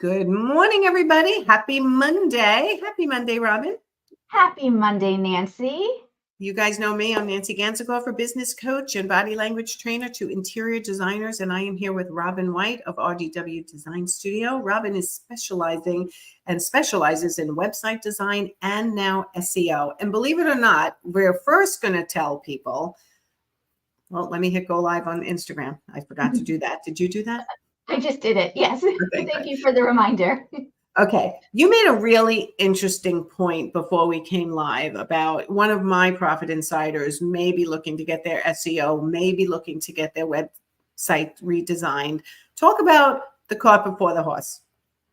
Good morning, everybody. Happy Monday. Happy Monday, Robin. Happy Monday, Nancy. You guys know me. I'm Nancy Gansegoff, business coach and body language trainer to interior designers. And I am here with Robin White of RDW Design Studio. Robin is specializes in website design and now SEO. And believe it or not, we're first going to tell people, well, let me hit go live on Instagram. I forgot to do that. Did you do that? I just did it. Yes. Okay, Thank you for the reminder. Okay. You made a really interesting point before we came live about one of my profit insiders maybe looking to get their SEO, maybe looking to get their website redesigned. Talk about the cart before the horse.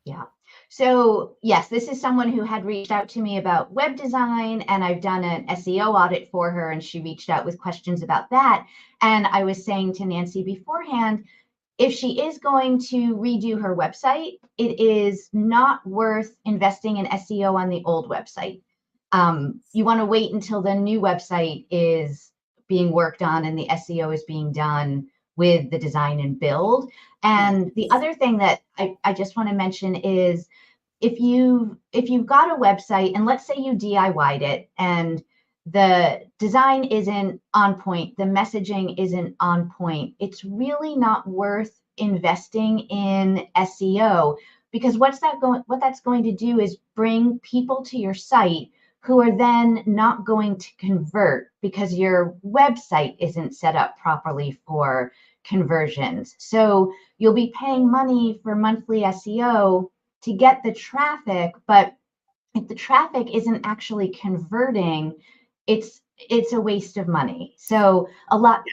Yeah. So yes, this is someone who had reached out to me about web design, and I've done an SEO audit for her, and she reached out with questions about that. And I was saying to Nancy beforehand, if she is going to redo her website, it is not worth investing in SEO on the old website. You want to wait until the new website is being worked on and the SEO is being done with the design and build. And the other thing that I just want to mention is if you've got a website and let's say you DIY'd it and the design isn't on point, the messaging isn't on point, it's really not worth investing in SEO, because what that's going to do is bring people to your site who are then not going to convert because your website isn't set up properly for conversions. So you'll be paying money for monthly SEO to get the traffic, but if the traffic isn't actually converting, it's a waste of money. So a lot.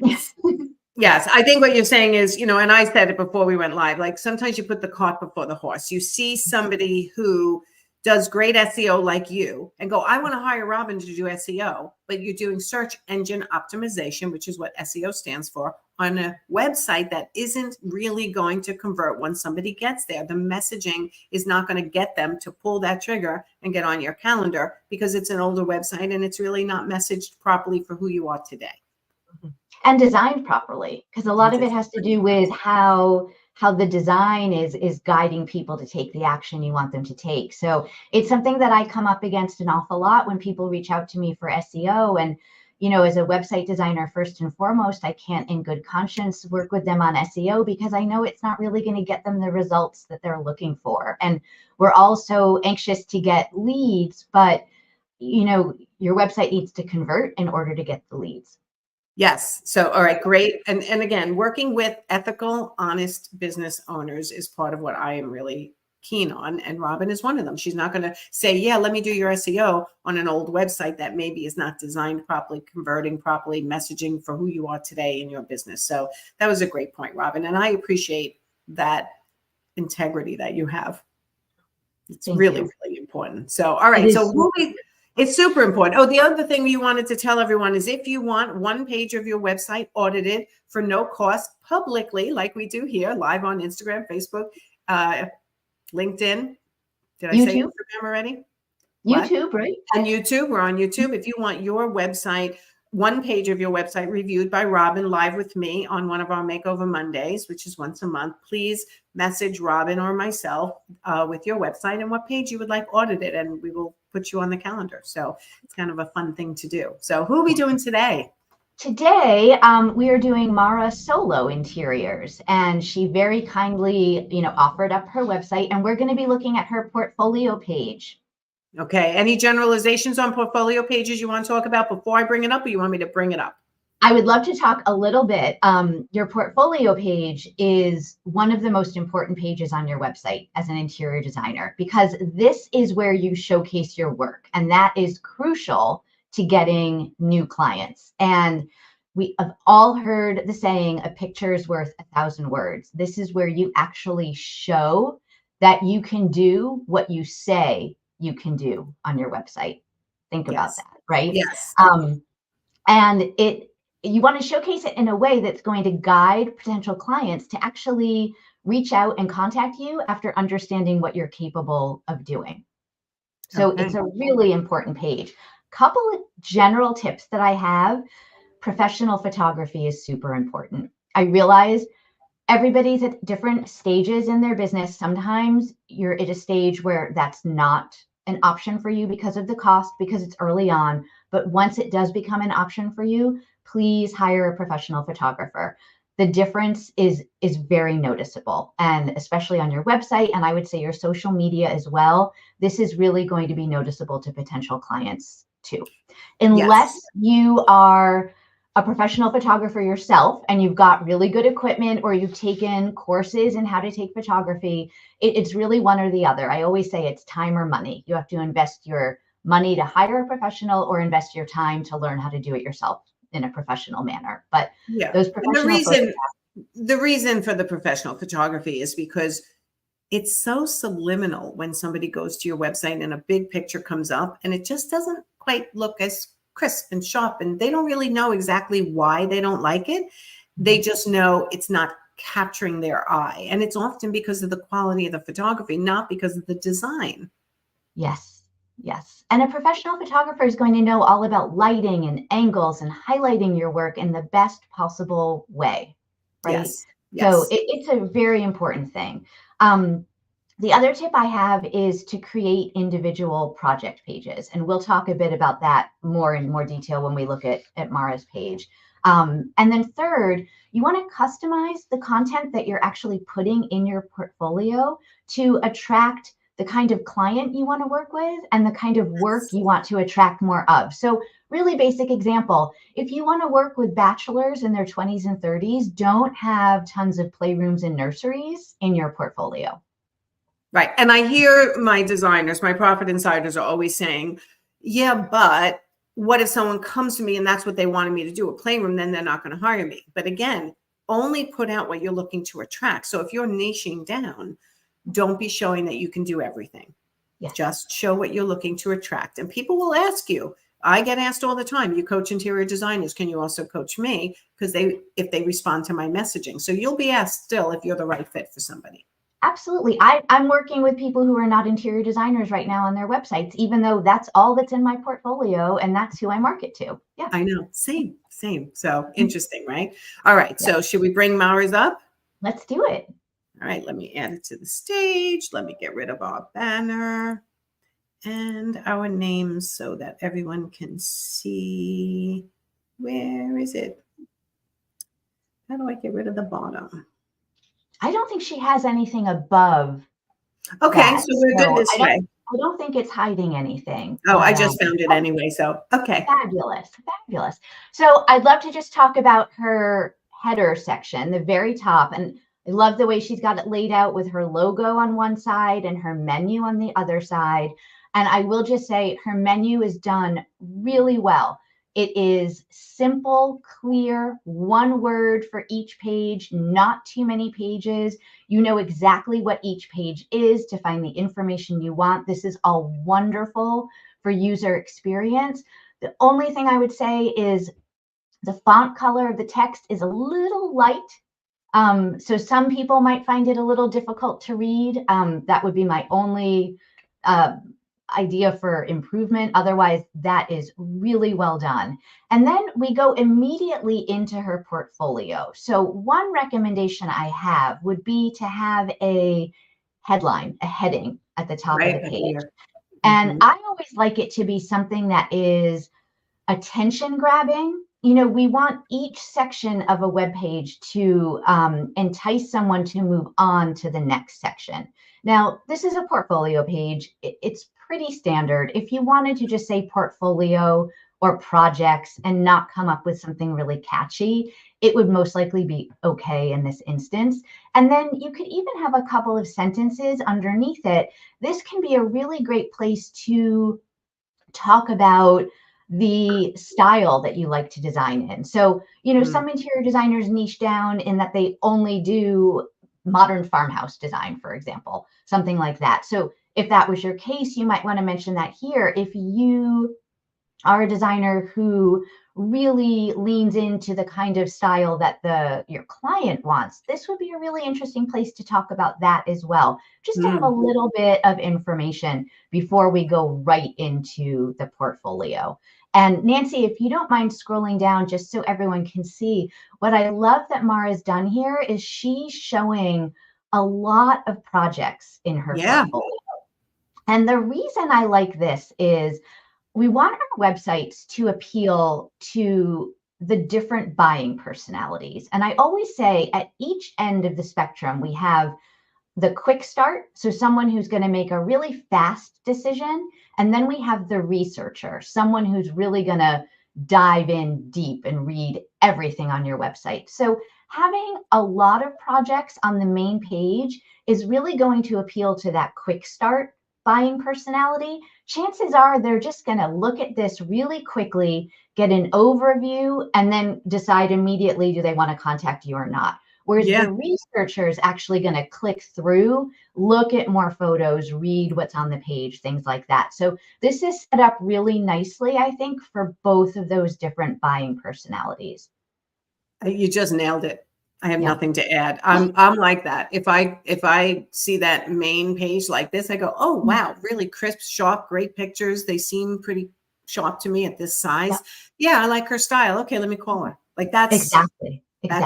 Yes, I think what you're saying is, and I said it before we went live, like sometimes you put the cart before the horse. You see somebody who does great SEO like you and go, I want to hire Robin to do SEO, but you're doing search engine optimization, which is what SEO stands for, on a website that isn't really going to convert once somebody gets there. The messaging is not going to get them to pull that trigger and get on your calendar because it's an older website and it's really not messaged properly for who you are today. And designed properly, because a lot of it has to do with how the design is guiding people to take the action you want them to take. So it's something that I come up against an awful lot when people reach out to me for SEO. And, as a website designer, first and foremost, I can't in good conscience work with them on SEO because I know it's not really going to get them the results that they're looking for. And we're all so anxious to get leads, but, your website needs to convert in order to get the leads. Yes. So, all right, great. And again, working with ethical, honest business owners is part of what I am really keen on. And Robin is one of them. She's not going to say, yeah, let me do your SEO on an old website that maybe is not designed properly, converting properly, messaging for who you are today in your business. So that was a great point, Robin. And I appreciate that integrity that you have. It's really important. So, all right. So it's super important. Oh, the other thing you wanted to tell everyone is if you want one page of your website audited for no cost publicly, like we do here, live on Instagram, Facebook, LinkedIn. Did I say Instagram already? YouTube, right? And YouTube. We're on YouTube. If you want your website, one page of your website reviewed by Robin live with me on one of our Makeover Mondays, which is once a month, please message Robin or myself with your website and what page you would like audited, and we will put you on the calendar. So it's kind of a fun thing to do. So who are we doing today? Today, we are doing Mara Solow Interiors, and she very kindly, offered up her website, and we're going to be looking at her portfolio page. Okay. Any generalizations on portfolio pages you want to talk about before I bring it up, or you want me to bring it up? I would love to talk a little bit. Your portfolio page is one of the most important pages on your website as an interior designer, because this is where you showcase your work, and that is crucial to getting new clients. And we have all heard the saying, a picture is worth 1,000 words. This is where you actually show that you can do what you say you can do on your website. Think about that, right? Yes. And you want to showcase it in a way that's going to guide potential clients to actually reach out and contact you after understanding what you're capable of doing. So it's a really important page. Couple of general tips that I have. Professional photography is super important. I realize Everybody's at different stages in their business. Sometimes you're at a stage where that's not an option for you because of the cost, because it's early on. But once it does become an option for you, please hire a professional photographer. The difference is very noticeable, and especially on your website, and I would say your social media as well. This is really going to be noticeable to potential clients too. Unless Yes. you are a professional photographer yourself and you've got really good equipment, or you've taken courses in how to take photography, it's really one or the other. I always say it's time or money. You have to invest your money to hire a professional or invest your time to learn how to do it yourself in a professional manner. But Yeah. those And professional the reason for the professional photography is because it's so subliminal when somebody goes to your website and a big picture comes up and it just doesn't quite look as crisp and sharp, and they don't really know exactly why they don't like it. They just know it's not capturing their eye, and it's often because of the quality of the photography, not because of the design. Yes, yes. And a professional photographer is going to know all about lighting and angles and highlighting your work in the best possible way, right? Yes. So Yes. it's a very important thing. Um, the other tip I have is to create individual project pages. And we'll talk a bit about that more in more detail when we look at Mara's page. And then third, you want to customize the content that you're actually putting in your portfolio to attract the kind of client you want to work with and the kind of work you want to attract more of. So really basic example, if you want to work with bachelors in their 20s and 30s, don't have tons of playrooms and nurseries in your portfolio. Right. And I hear my designers, my profit insiders are always saying, yeah, but what if someone comes to me and that's what they wanted me to do, a playroom, then they're not going to hire me. But again, only put out what you're looking to attract. So if you're niching down, don't be showing that you can do everything. Yes. Just show what you're looking to attract. And people will ask you. I get asked all the time, you coach interior designers, can you also coach me? Because if they respond to my messaging. So you'll be asked still if you're the right fit for somebody. Absolutely. I'm working with people who are not interior designers right now on their websites, even though that's all that's in my portfolio and that's who I market to. Yeah. I know. Same, same. So interesting, right? All right. Yeah. So should we bring Mars up? Let's do it. All right. Let me add it to the stage. Let me get rid of our banner and our names so that everyone can see. Where is it? How do I get rid of the bottom? I don't think she has anything above Okay. that. So we're good So this way. I don't think it's hiding anything. Oh, But I just found it anyway. So, okay. fabulous, fabulous. So I'd love to just talk about her header section, the very top. And I love the way she's got it laid out with her logo on one side and her menu on the other side. And I will just say her menu is done really well. It is simple, clear, one word for each page, not too many pages. You know exactly what each page is to find the information you want. This is all wonderful for user experience. The only thing I would say is the font color of the text is a little light. So some people might find it a little difficult to read. That would be my only idea for improvement. Otherwise, that is really well done. And then we go immediately into her portfolio. So one recommendation I have would be to have a headline, a heading at the top of Right the up page. here. And I always like it to be something that is attention grabbing. You know, we want each section of a web page to entice someone to move on to the next section. Now, this is a portfolio page. It's pretty standard. If you wanted to just say portfolio or projects and not come up with something really catchy, it would most likely be okay in this instance. And then you could even have a couple of sentences underneath it. This can be a really great place to talk about the style that you like to design in. So, you know, some interior designers niche down in that they only do modern farmhouse design, for example, something like that. So if that was your case, you might want to mention that here. If you are a designer who really leans into the kind of style that your client wants, this would be a really interesting place to talk about that as well, just to have a little bit of information before we go right into the portfolio. And Nancy, if you don't mind scrolling down just so everyone can see, what I love that Mara's done here is she's showing a lot of projects in her Yeah. portfolio. And the reason I like this is we want our websites to appeal to the different buying personalities. And I always say at each end of the spectrum, we have the quick start, so someone who's going to make a really fast decision. And then we have the researcher, someone who's really going to dive in deep and read everything on your website. So having a lot of projects on the main page is really going to appeal to that quick start buying personality. Chances are they're just going to look at this really quickly, get an overview, and then decide immediately, do they want to contact you or not? Whereas Yeah. the researcher is actually going to click through, look at more photos, read what's on the page, things like that. So this is set up really nicely, I think, for both of those different buying personalities. You just nailed it. I have Yeah. nothing to add. I'm like that. If I see that main page like this, I go, oh wow, really crisp, sharp, great pictures. They seem pretty sharp to me at this size. Yeah, I like her style. Okay, let me call her. Like that's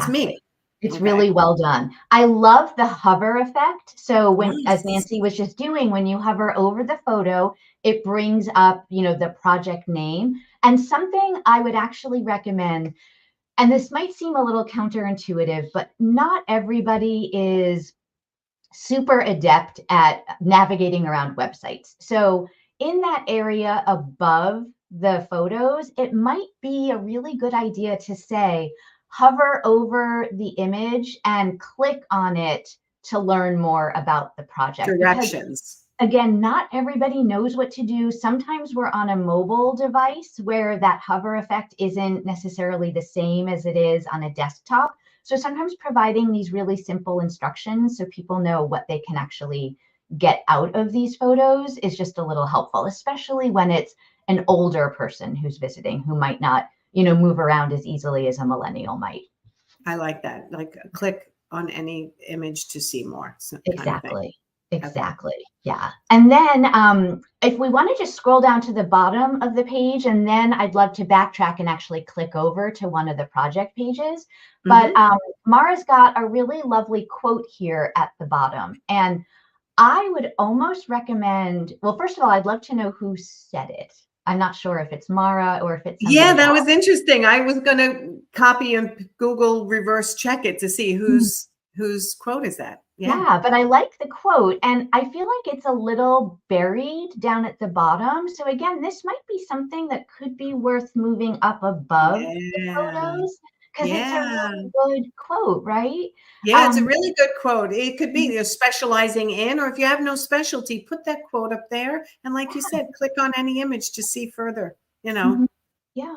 me. It's Okay. really well done. I love the hover effect. So when, as Yes. Nancy was just doing, when you hover over the photo, it brings up, the project name. And something I would actually recommend, and this might seem a little counterintuitive, but not everybody is super adept at navigating around websites. So in that area above the photos, it might be a really good idea to say, hover over the image and click on it to learn more about the project. Directions. Because, again, not everybody knows what to do. Sometimes we're on a mobile device where that hover effect isn't necessarily the same as it is on a desktop. So sometimes providing these really simple instructions so people know what they can actually get out of these photos is just a little helpful, especially when it's an older person who's visiting who might not, move around as easily as a millennial might. I like that. Like click on any image to see more. Exactly. Exactly. Okay. Yeah. And then if we want to just scroll down to the bottom of the page, and then I'd love to backtrack and actually click over to one of the project pages. But Mara's got a really lovely quote here at the bottom. And I would almost recommend, well, first of all, I'd love to know who said it. I'm not sure if it's Mara or if it's somebody Yeah, that else. was interesting. I was going to copy and Google reverse check it to see whose quote is that. Yeah, but I like the quote, and I feel like it's a little buried down at the bottom. So again, this might be something that could be worth moving up above the photos because it's a really good quote, right? Yeah, it's a really good quote. It could be you're specializing in, or if you have no specialty, put that quote up there. And like you said, click on any image to see further, Yeah.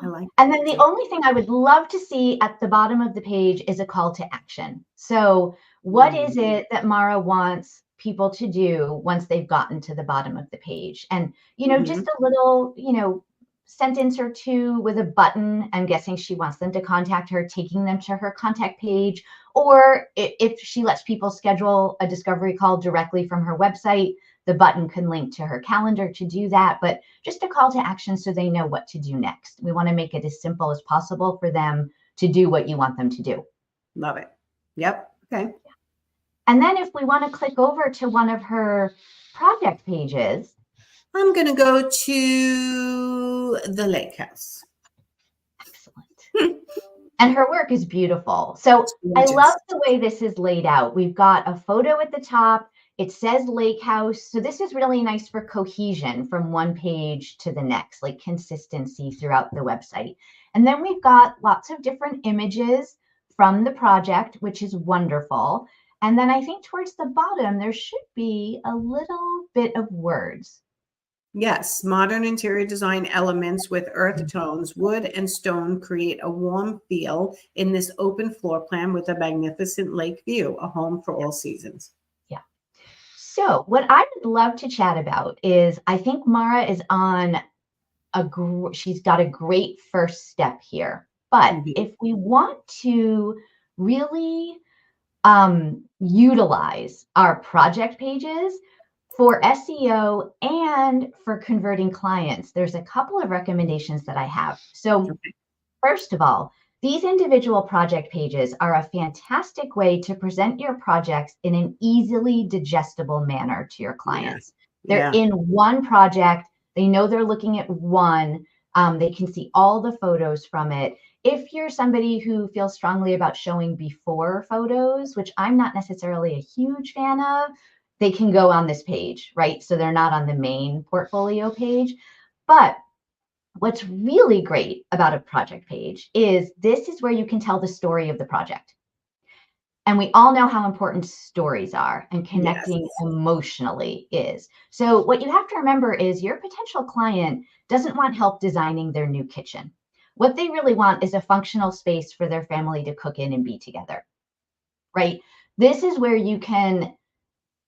I like And then the only thing I would love to see at the bottom of the page is a call to action. So what is it that Mara wants people to do once they've gotten to the bottom of the page? And, just a little, sentence or two with a button. I'm guessing she wants them to contact her, taking them to her contact page. Or if she lets people schedule a discovery call directly from her website, the button can link to her calendar to do that. But just a call to action so they know what to do next. We want to make it as simple as possible for them to do what you want them to do. Love it. Yep. Okay. And then if we want to click over to one of her project pages, I'm going to go to the lake house. Excellent. And her work is beautiful. So I love the way this is laid out. We've got a photo at the top. It says lake house. So this is really nice for cohesion from one page to the next, like consistency throughout the website. And then we've got lots of different images from the project, which is wonderful. And then I think towards the bottom, there should be a little bit of words. Yes, modern interior design elements with earth tones, wood and stone create a warm feel in this open floor plan with a magnificent lake view, a home for all seasons. Yeah. So what I would love to chat about is I think Mara is on she's got a great first step here. But if we want to really utilize our project pages, For SEO and for converting clients, there's a couple of recommendations that I have. So Okay. first of all, these individual project pages are a fantastic way to present your projects in an easily digestible manner to your Yeah. clients. They're Yeah. in one project. They know they're looking at one. They can see all the photos from it. If you're somebody who feels strongly about showing before photos, which I'm not necessarily a huge fan of, they can go on this page, right? So they're not on the main portfolio page. But what's really great about a project page is this is where you can tell the story of the project. And we all know how important stories are and Yes. connecting emotionally is. So, what you have to remember is your potential client doesn't want help designing their new kitchen. What they really want is a functional space for their family to cook in and be together, right? This is where you can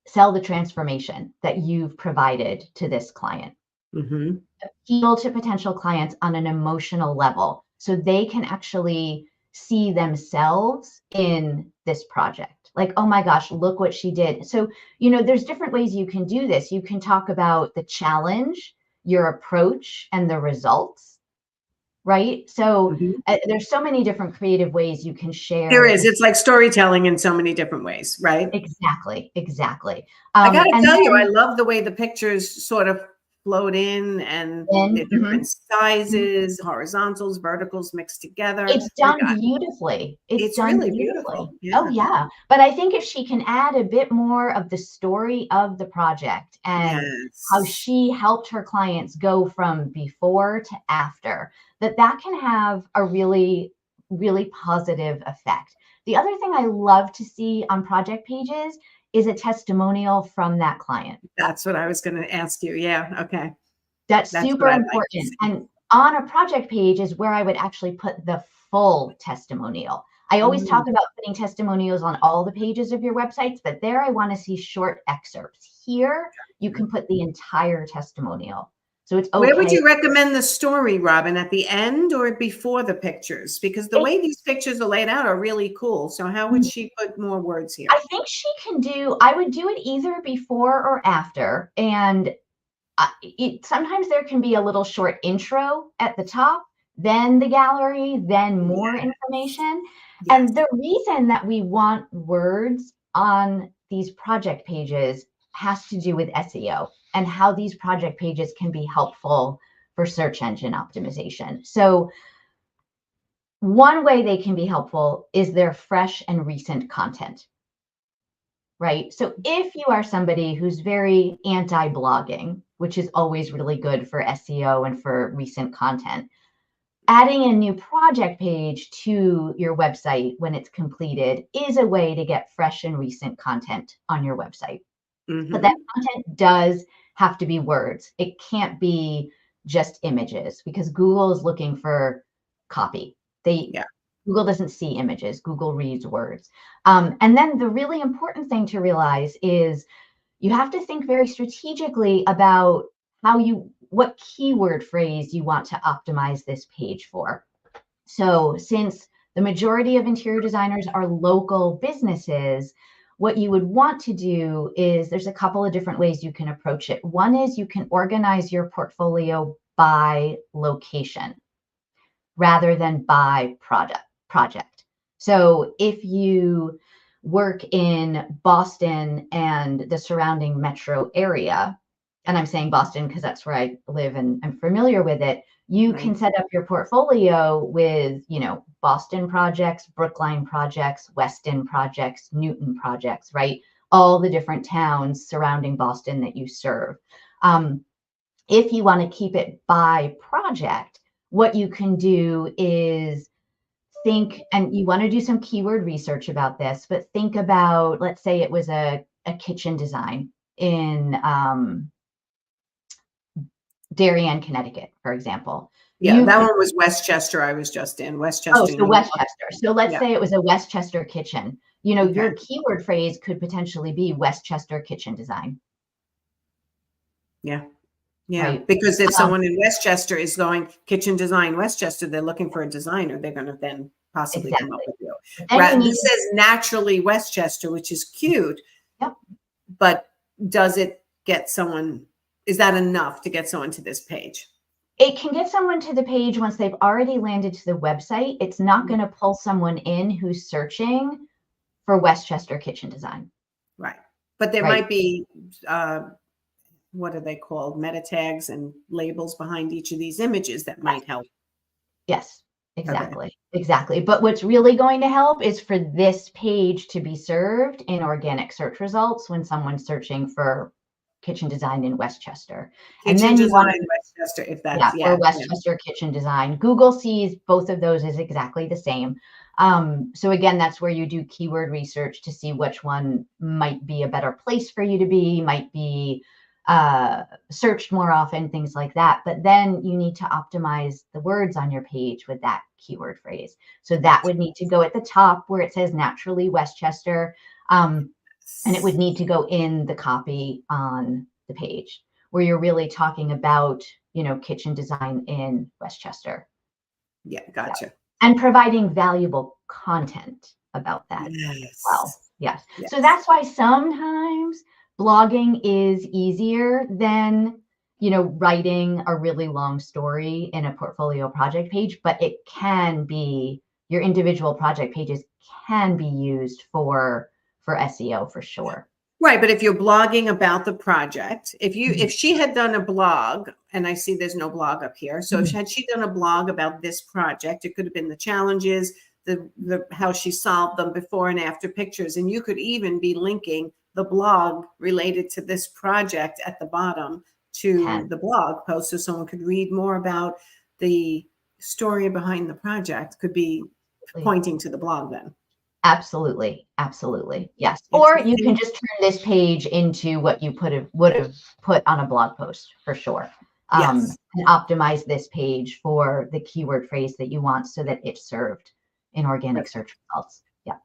sell the transformation that you've provided to this client. Mm-hmm. Appeal to potential clients on an emotional level so they can actually see themselves in this project. Like, oh my gosh, look what she did. So, there's different ways you can do this. You can talk about the challenge, your approach, and the results, right? So, Mm-hmm. there's so many different creative ways you can There share is. this. It's like storytelling in so many different ways, right? Exactly, exactly. I got to And tell you, I then, love the way the pictures sort of float in and the different mhm, mhm. sizes, horizontals, verticals mixed together. It's Like, done beautifully. It's it's done really beautifully. beautiful. Oh, Yeah. yeah. But I think if she can add a bit more of the story of the project and how Yes. she helped her clients go from before to after, that can have a really, really positive effect. The other thing I love to see on project pages is a testimonial from that client. That's what I was going to ask you. Yeah. Okay. That's That's what super I'd like to important, see. and on a project page is where I would actually put the full testimonial. I always Mm, talk about putting testimonials on all the pages of your websites, but there I wanna see short excerpts. Here, you yeah. can put the entire testimonial. So it's Where would okay. you recommend the story, Robin? At the end or before the pictures? Because the It way these pictures are laid out are really cool. So how would she put more words I here? think I would do it either before or after, and sometimes there can be a little short intro at the top, then the gallery, then more Yeah. information. Yes. And the reason that we want words on these project pages has to do with SEO and how these project pages can be helpful for search engine optimization. So, one way they can be helpful is their fresh and recent content, right? So if you are somebody who's very anti-blogging, which is always really good for SEO and for recent content, adding a new project page to your website when it's completed is a way to get fresh and recent content on your website. But that Mm-hmm. content does have to be words. It can't be just images because Google is looking for copy. They Yeah. Google doesn't see images. Google reads words. And then the really important thing to realize is you have to think very strategically about what keyword phrase you want to optimize this page for. So, since the majority of interior designers are local businesses, what you would want to do is there's a couple of different ways you can approach it. One is you can organize your portfolio by location rather than by project. So, if you work in Boston and the surrounding metro area, and I'm saying Boston because that's where I live and I'm familiar with it, you can Right. set up your portfolio with, Boston projects, Brookline projects, Weston projects, Newton projects, right? All the different towns surrounding Boston that you serve. If you want to keep it by project, what you can do is think, and you want to do some keyword research about this, but think about, let's say it was a kitchen design in Darien, Connecticut, for example. Yeah. You That could, one was Westchester. I was just in oh, Westchester, so New York. Westchester. So let's Yeah. say it was a Westchester kitchen. Okay. Your keyword phrase could potentially be Westchester kitchen design, Yeah. Yeah. right? Because if Um, someone in Westchester is going kitchen design Westchester, they're looking for a designer. They're going to then possibly come up exactly. with you. But then you need This to, says naturally Westchester, which is cute, yep. but does it get someone, is that enough to get someone to this page? It can get someone to the page once they've already landed to the website. It's not going to pull someone in who's searching for Westchester kitchen design. Right. But there Right. might be, what are they called? Meta tags and labels behind each of these images that might help. Yes, exactly. Exactly. But what's really going to help is for this page to be served in organic search results when someone's searching for kitchen design in Westchester. And Kitchen then you want design, to, Westchester, if yeah, that's, for yeah. Westchester kitchen design. Google sees both of those as exactly the same. So again, that's where you do keyword research to see which one might be a better place for you to be, might be searched more often, things like that. But then you need to optimize the words on your page with that keyword phrase. So that would need to go at the top where it says naturally Westchester. And it would need to go in the copy on the page where you're really talking about, kitchen design in Westchester. Yeah, gotcha. And providing valuable content about that Yes. as well. Yes. Yes. So that's why sometimes blogging is easier than, writing a really long story in a portfolio project page, but it can be, your individual project pages can be used for SEO for sure. Right, but if you're blogging about the project, if she had done a blog, and I see there's no blog up here, so had she done a blog about this project, it could have been the challenges, the how she solved them, before and after pictures, and you could even be linking the blog related to this project at the bottom to the blog post, so someone could read more about the story behind the project, could be pointing to the blog then. Absolutely. Absolutely. Yes. Or you can just turn this page into what you would have put on a blog post for sure. Yes. And optimize this page for the keyword phrase that you want so that it's served in organic search results. Yeah.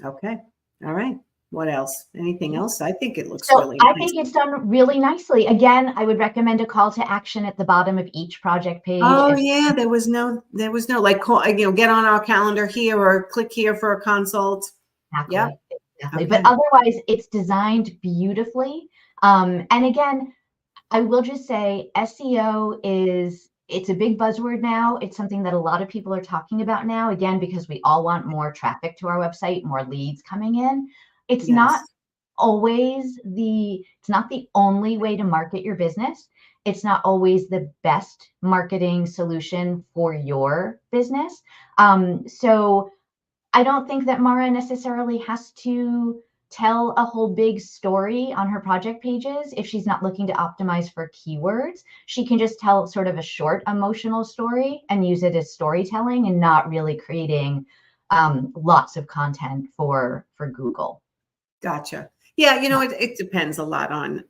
Okay. All right. What else? Anything else? I think it looks So really I nice. think it's done really nicely. Again, I would recommend a call to action at the bottom of each project page. Oh yeah, there was no like, get on our calendar here or click here for a consult. Exactly. Yep. Exactly. Okay. But otherwise, it's designed beautifully. And again, I will just say SEO it's a big buzzword now. It's something that a lot of people are talking about now, again, because we all want more traffic to our website, more leads coming in. It's not always it's not the only way to market your business. It's not always the best marketing solution for your business. So I don't think that Mara necessarily has to tell a whole big story on her project pages if she's not looking to optimize for keywords. She can just tell sort of a short emotional story and use it as storytelling and not really creating lots of content for Google. Gotcha. Yeah, it depends a lot on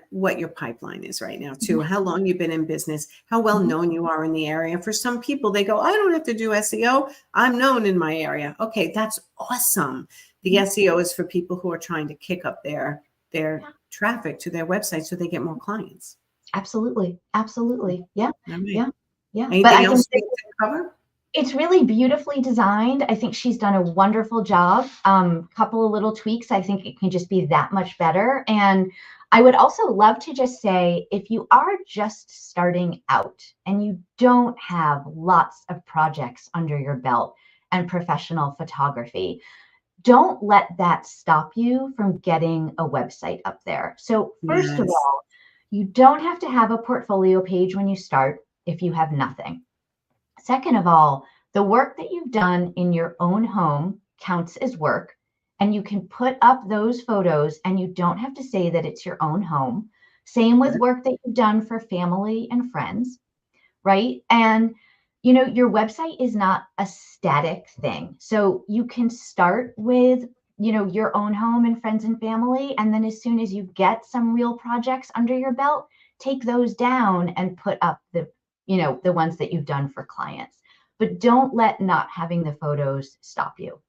what your pipeline is right now too, how long you've been in business, how well known you are in the area. For some people, they go, I don't have to do SEO. I'm known in my area. Okay, that's awesome. The SEO is for people who are trying to kick up their traffic to their website so they get more clients. Absolutely. Absolutely. Yeah. Right. Yeah. Yeah. Anything but I else can to cover? It's really beautifully designed. I think she's done a wonderful job. Couple of little tweaks. I think it can just be that much better. And I would also love to just say, if you are just starting out and you don't have lots of projects under your belt and professional photography, don't let that stop you from getting a website up there. So first of all, you don't have to have a portfolio page when you start if you have nothing. Second of all, the work that you've done in your own home counts as work, and you can put up those photos and you don't have to say that it's your own home. Same with work that you've done for family and friends, right? And, your website is not a static thing. So you can start with, your own home and friends and family. And then as soon as you get some real projects under your belt, take those down and put up the ones that you've done for clients. But don't let not having the photos stop you.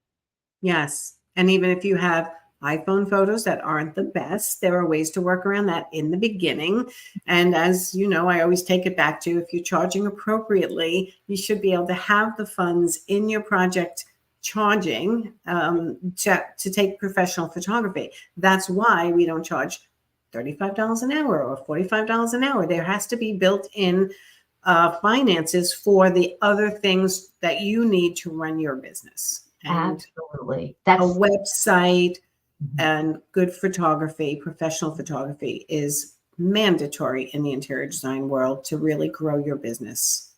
Yes. And even if you have iPhone photos that aren't the best, there are ways to work around that in the beginning. And as you know, I always take it back to, if you're charging appropriately, you should be able to have the funds in your project charging to take professional photography. That's why we don't charge $35 an hour or $45 an hour. There has to be built-in finances for the other things that you need to run your business. And absolutely. a website and good photography, professional photography, is mandatory in the interior design world to really grow your business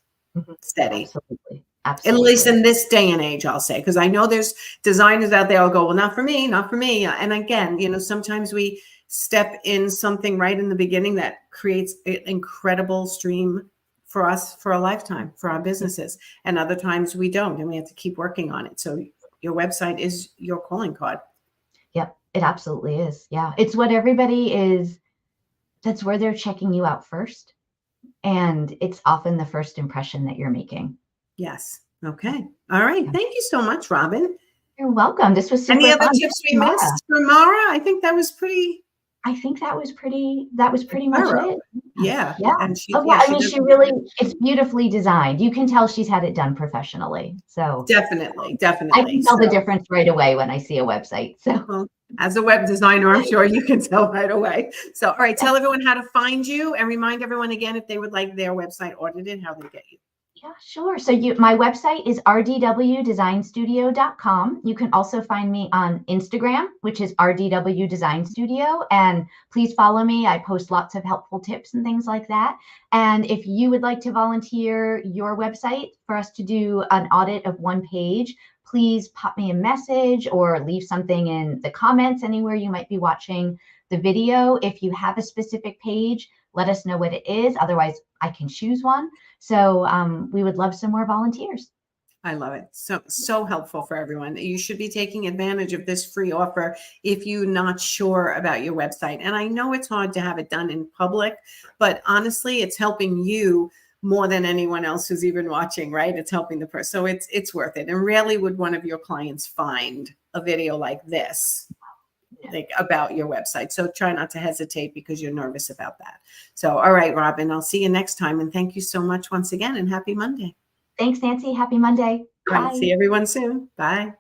steady. Absolutely. At least in this day and age, I'll say, because I know there's designers out there who'll go, well, not for me, not for me. And again, you know, sometimes we step in something right in the beginning that creates an incredible stream for us for a lifetime, for our businesses. And other times we don't, and we have to keep working on it. So your website is your calling card. Yep, it absolutely is. Yeah. It's what everybody is. That's where they're checking you out first. And it's often the first impression that you're making. Yes. Okay. All right. Thank you so much, Robin. You're welcome. This was super Any other fun. tips we missed from Mara? I think that was pretty. I think that was pretty much it. Yeah. Yeah. And she, oh, yeah. I mean, she really, it's beautifully designed. You can tell she's had it done professionally. So definitely. I can tell the difference right away when I see a website. So well, as a web designer, I'm sure you can tell right away. So, all right, tell everyone how to find you and remind everyone again, if they would like their website audited, how they get you. Yeah, sure. So my website is rdwdesignstudio.com. You can also find me on Instagram, which is RDW Design Studio. And please follow me. I post lots of helpful tips and things like that. And if you would like to volunteer your website for us to do an audit of one page, please pop me a message or leave something in the comments anywhere you might be watching the video. If you have a specific page, let us know what it is. Otherwise, I can choose one. So we would love some more volunteers. I love it. So helpful for everyone. You should be taking advantage of this free offer if you're not sure about your website. And I know it's hard to have it done in public, but honestly, it's helping you more than anyone else who's even watching, right? It's helping the person. So it's worth it. And rarely would one of your clients find a video like this, like about your website. So try not to hesitate because you're nervous about that. So, all right, Robin, I'll see you next time. And thank you so much once again, and happy Monday. Thanks, Nancy. Happy Monday. All right, see everyone soon. Bye.